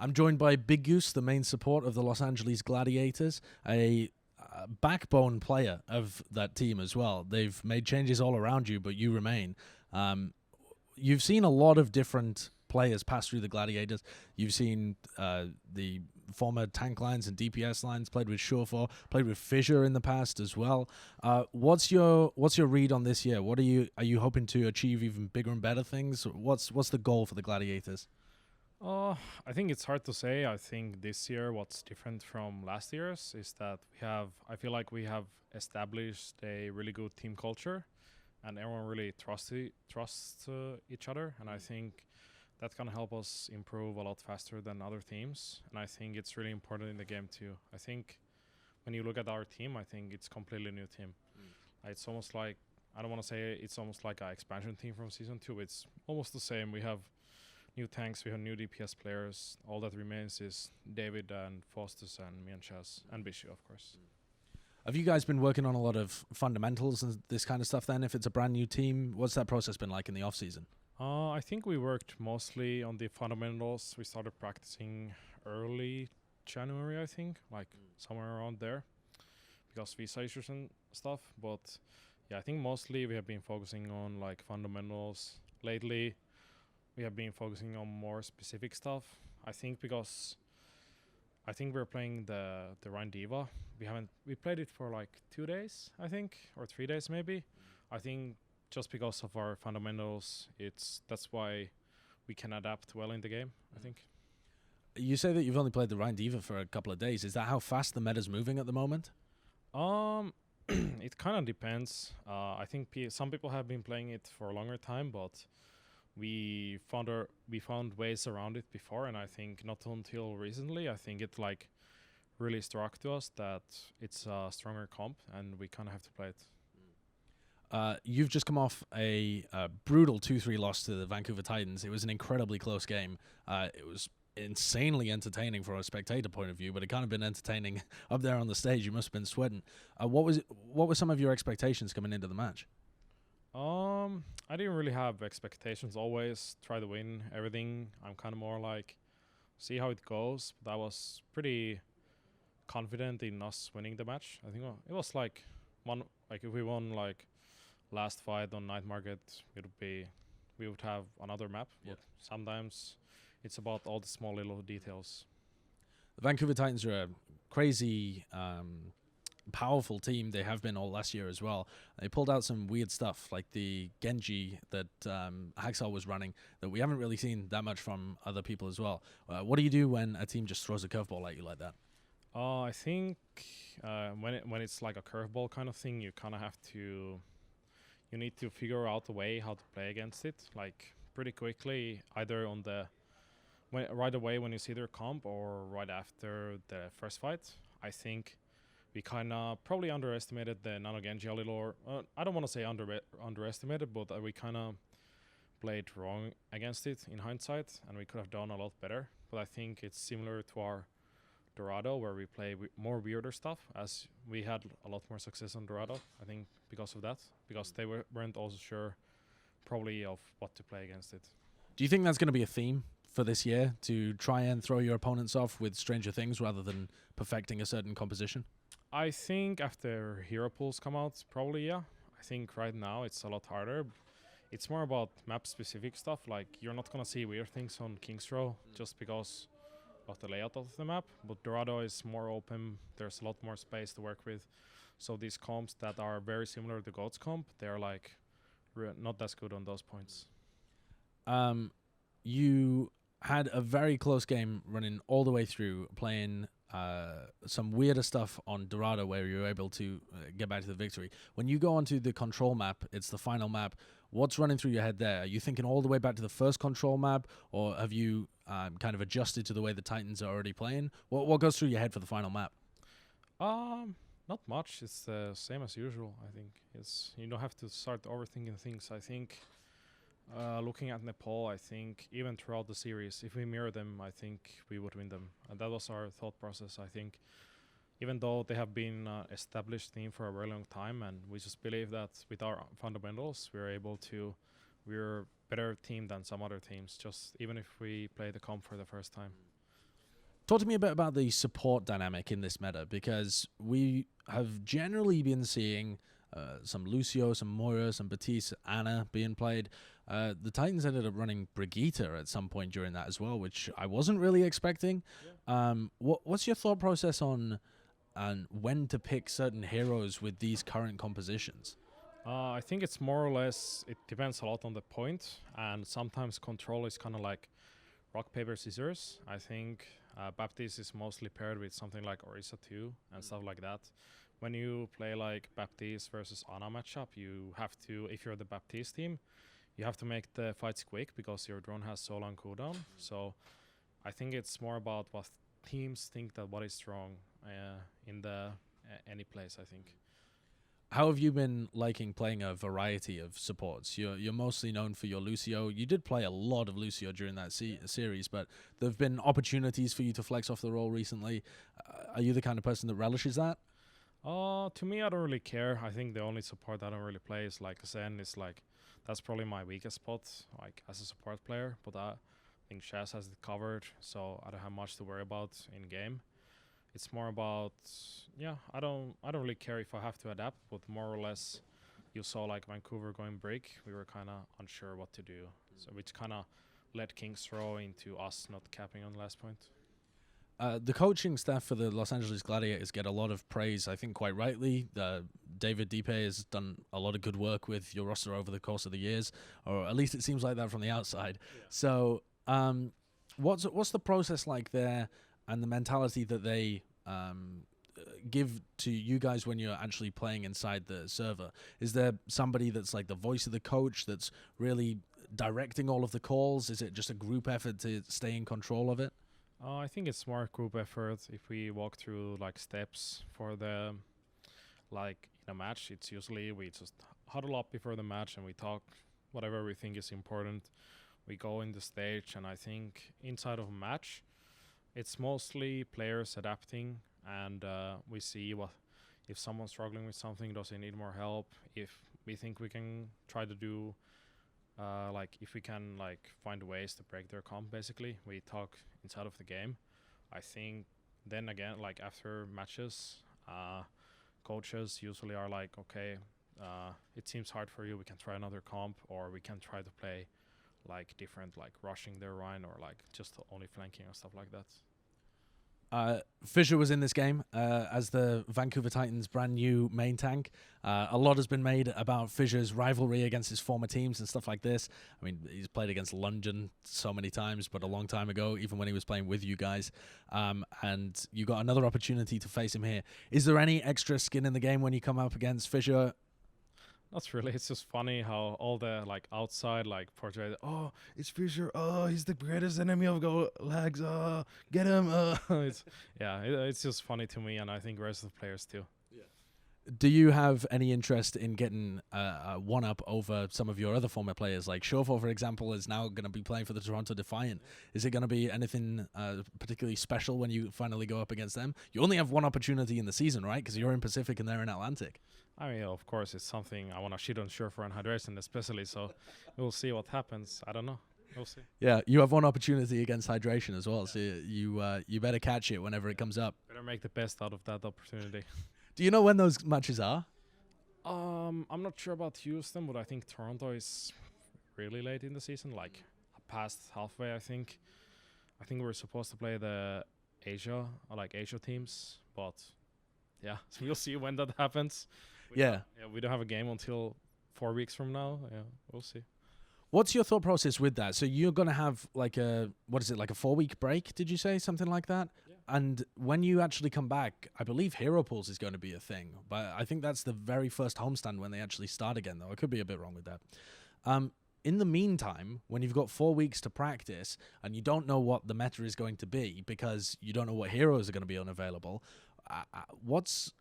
I'm joined by BigGoose, the main support of the Los Angeles Gladiators, a backbone player of that team as well. They've made changes all around you, but you remain. You've seen a lot of different players pass through the Gladiators. You've seen the former tank lines and DPS lines, played with Surefour, played with Fissure in the past as well. What's your read on this year? What are you hoping to achieve even bigger and better things? What's the goal for the Gladiators? I think it's hard to say. I think this year what's different from last year's is that I feel like we have established a really good team culture and everyone really trusts each other. And I think that's going to help us improve a lot faster than other teams. And I think it's really important in the game too. I think when you look at our team, I think it's completely new team. It's almost like, I don't want to say it's almost like an expansion team from Season 2. It's almost the same. We have new tanks, we have new DPS players. All that remains is David and Faustus and Mianchas and Bishu, of course. Have you guys been working on a lot of fundamentals and this kind of stuff then? If it's a brand new team, what's that process been like in the off-season? I think we worked mostly on the fundamentals. We started practicing early January, I think, like somewhere around there, because visa issues and stuff. But yeah, I think mostly we have been focusing on like fundamentals. Lately, we have been focusing on more specific stuff. I think because we're playing the Rhine Diva. We played it for like 2 days, I think, or 3 days maybe. I think just because of our fundamentals, that's why we can adapt well in the game, I think. You say that you've only played the Rhine Diva for a couple of days. Is that how fast the meta's moving at the moment? It kind of depends. I think some people have been playing it for a longer time, but we found ways around it before, and I think not until recently, I think it like really struck to us that it's a stronger comp, and we kind of have to play it. You've just come off a brutal 2-3 loss to the Vancouver Titans. It was an incredibly close game. It was insanely entertaining from a spectator point of view, but it kind of been entertaining up there on the stage. You must have been sweating. What were some of your expectations coming into the match? I didn't really have expectations. Always try to win everything. I'm kind of more like see how it goes. But I was pretty confident in us winning the match. I think it was like if we won like last fight on Night Market, we would have another map. Yeah. But sometimes it's about all the small little details. The Vancouver Titans are a crazy, powerful team. They have been all last year as well. They pulled out some weird stuff like the Genji that Haxal was running that we haven't really seen that much from other people as well. What do you do when a team just throws a curveball at you like that? I think when it's like a curveball kind of thing, you kind of you need to figure out a way how to play against it, like pretty quickly, either right away when you see their comp or right after the first fight. I think we kind of probably underestimated the Nano Genji a little, or I don't want to say underestimated, but we kind of played wrong against it in hindsight, and we could have done a lot better. But I think it's similar to our Dorado, where we play more weirder stuff, as we had a lot more success on Dorado, I think, because of that, because they weren't also sure probably of what to play against it. Do you think that's going to be a theme for this year, to try and throw your opponents off with stranger things rather than perfecting a certain composition? I think after hero pools come out, probably, yeah. I think right now it's a lot harder. It's more about map-specific stuff, like you're not going to see weird things on King's Row just because of the layout of the map, but Dorado is more open, there's a lot more space to work with. So these comps that are very similar to Goat's comp, they're like not as good on those points. You had a very close game running all the way through, playing some weirder stuff on Dorado where you were able to get back to the victory. When you go onto the control map, it's the final map. What's running through your head there? Are you thinking all the way back to the first control map, or have you kind of adjusted to the way the Titans are already playing? What goes through your head for the final map? Not much. It's the same as usual, I think. You don't have to start overthinking things. I think looking at Nepal, I think even throughout the series, if we mirror them, I think we would win them. And that was our thought process, I think. Even though they have been established team for a very long time, and we just believe that with our fundamentals, we're a better team than some other teams, just even if we play the comp for the first time. Talk to me a bit about the support dynamic in this meta, because we have generally been seeing some Lucio, some Moira, some Batiste, Ana being played. The Titans ended up running Brigitte at some point during that as well, which I wasn't really expecting. What's your thought process on when to pick certain heroes with these current compositions? I think it's more or less, it depends a lot on the point, and sometimes control is kind of like rock, paper, scissors. I think Baptiste is mostly paired with something like Orisa 2 and stuff like that. When you play like Baptiste versus Ana matchup, you have to, if you're the Baptiste team, you have to make the fights quick because your drone has so long cooldown. So I think it's more about what teams think that what is strong in the any place, I think. How have you been liking playing a variety of supports? You're mostly known for your Lucio. You did play a lot of Lucio during that series, but there have been opportunities for you to flex off the role recently. Are you the kind of person that relishes that? To me, I don't really care. I think the only support I don't really play is like Zen. Is like that's probably my weakest spot, like as a support player. But I think Shaz has it covered, so I don't have much to worry about in game. It's more about I don't really care if I have to adapt, but more or less, you saw like Vancouver going break. We were kind of unsure what to do, so which kind of led King's Row into us not capping on the last point. The coaching staff for the Los Angeles Gladiators get a lot of praise, I think quite rightly. David Dipe has done a lot of good work with your roster over the course of the years, or at least it seems like that from the outside. Yeah. So what's the process like there, and the mentality that they give to you guys when you're actually playing inside the server? Is there somebody that's like the voice of the coach that's really directing all of the calls? Is it just a group effort to stay in control of it? I think it's more group effort. If we walk through like steps for the like in a match, it's usually we just huddle up before the match and we talk whatever we think is important. We go in the stage, and I think inside of a match, it's mostly players adapting, and we see what if someone's struggling with something, does he need more help? If we think we can try to do like if we can like find ways to break their comp, basically we talk inside of the game. I think then again, like after matches, coaches usually are like, okay, it seems hard for you, we can try another comp, or we can try to play like different, like rushing their Rhine, or like just only flanking or stuff like that. Fissure was in this game as the Vancouver Titans' brand new main tank. A lot has been made about Fissure's rivalry against his former teams and stuff like this. I mean, he's played against London so many times, but a long time ago, even when he was playing with you guys. And you got another opportunity to face him here. Is there any extra skin in the game when you come up against Fissure? Not really. It's just funny how all the like outside like portray. Oh, it's Fissure. Oh, he's the greatest enemy of lags. Oh, get him. It's just funny to me, and I think rest of the players too. Yeah. Do you have any interest in getting a one-up over some of your other former players? Like Surefour, for example, is now going to be playing for the Toronto Defiant. Is it going to be anything particularly special when you finally go up against them? You only have one opportunity in the season, right? Because you're in Pacific and they're in Atlantic. I mean, of course, it's something I want to shit on Surefour and Hydration especially, so we'll see what happens. I don't know. We'll see. Yeah, you have one opportunity against Hydration as well, so you better catch it whenever it comes up. Better make the best out of that opportunity. Do you know when those matches are? I'm not sure about Houston, but I think Toronto is really late in the season, like past halfway, I think. I think we're supposed to play the Asia teams, but yeah, so we'll see when that happens. We don't have a game until 4 weeks from now. Yeah, we'll see. What's your thought process with that? So you're going to have like a 4-week break, did you say? Something like that? Yeah. And when you actually come back, I believe Hero Pools is going to be a thing. But I think that's the very first homestand when they actually start again, though. I could be a bit wrong with that. In the meantime, when you've got 4 weeks to practice and you don't know what the meta is going to be because you don't know what heroes are going to be unavailable, what's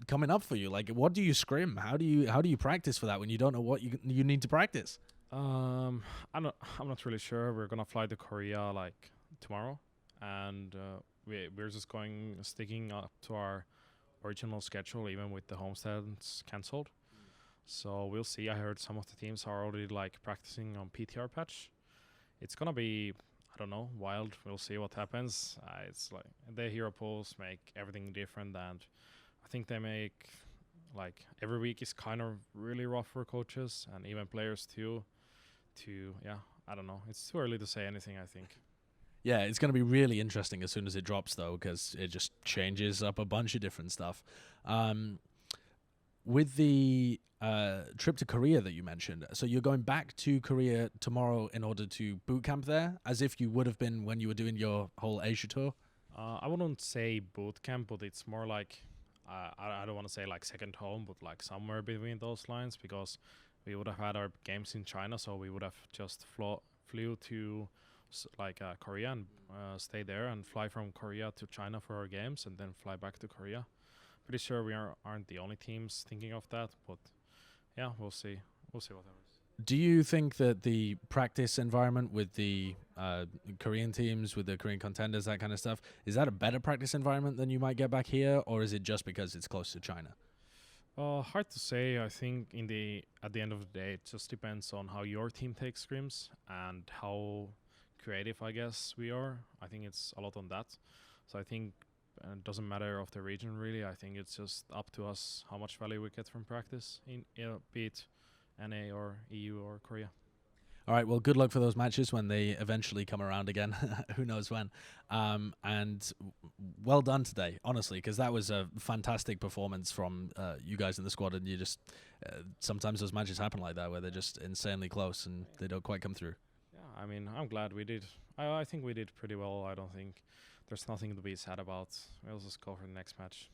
coming up for you? Like, what do you scrim? How do you practice for that when you don't know what you need to practice? I'm not really sure. We're gonna fly to Korea like tomorrow, and we're just sticking up to our original schedule even with the homestands cancelled. So we'll see. I heard some of the teams are already like practicing on PTR patch. It's gonna be, I don't know, wild. We'll see what happens. It's like the hero pools make everything different, and I think they make like every week is kind of really rough for coaches and even players too. Yeah, I don't know. It's too early to say anything, I think. Yeah, it's going to be really interesting as soon as it drops, though, because it just changes up a bunch of different stuff. With the trip to Korea that you mentioned, so you're going back to Korea tomorrow in order to boot camp there, as if you would have been when you were doing your whole Asia tour? I wouldn't say boot camp, but it's more like I don't want to say like second home, but like somewhere between those lines, because we would have had our games in China, so we would have just flew to Korea and stay there and fly from Korea to China for our games and then fly back to Korea. Pretty sure we aren't the only teams thinking of that, but yeah, we'll see. We'll see what happens. Do you think that the practice environment with the Korean teams, with the Korean contenders, that kind of stuff, is that a better practice environment than you might get back here, or is it just because it's close to China? Hard to say. I think at the end of the day, it just depends on how your team takes scrims and how creative, I guess, we are. I think it's a lot on that. So I think it doesn't matter of the region really. I think it's just up to us how much value we get from practice in be it NA or EU or Korea. All right, well, good luck for those matches when they eventually come around again. Who knows when. And well done today, honestly, because that was a fantastic performance from you guys in the squad. And you just sometimes those matches happen like that, where they're just insanely close and they don't quite come through. Yeah, I mean, I'm glad we did. I think we did pretty well. I don't think there's nothing to be sad about. We'll just go for the next match.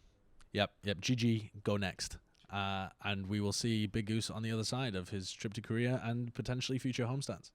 Yep. GG, go next. And we will see BigGoose on the other side of his trip to Korea and potentially future homestands.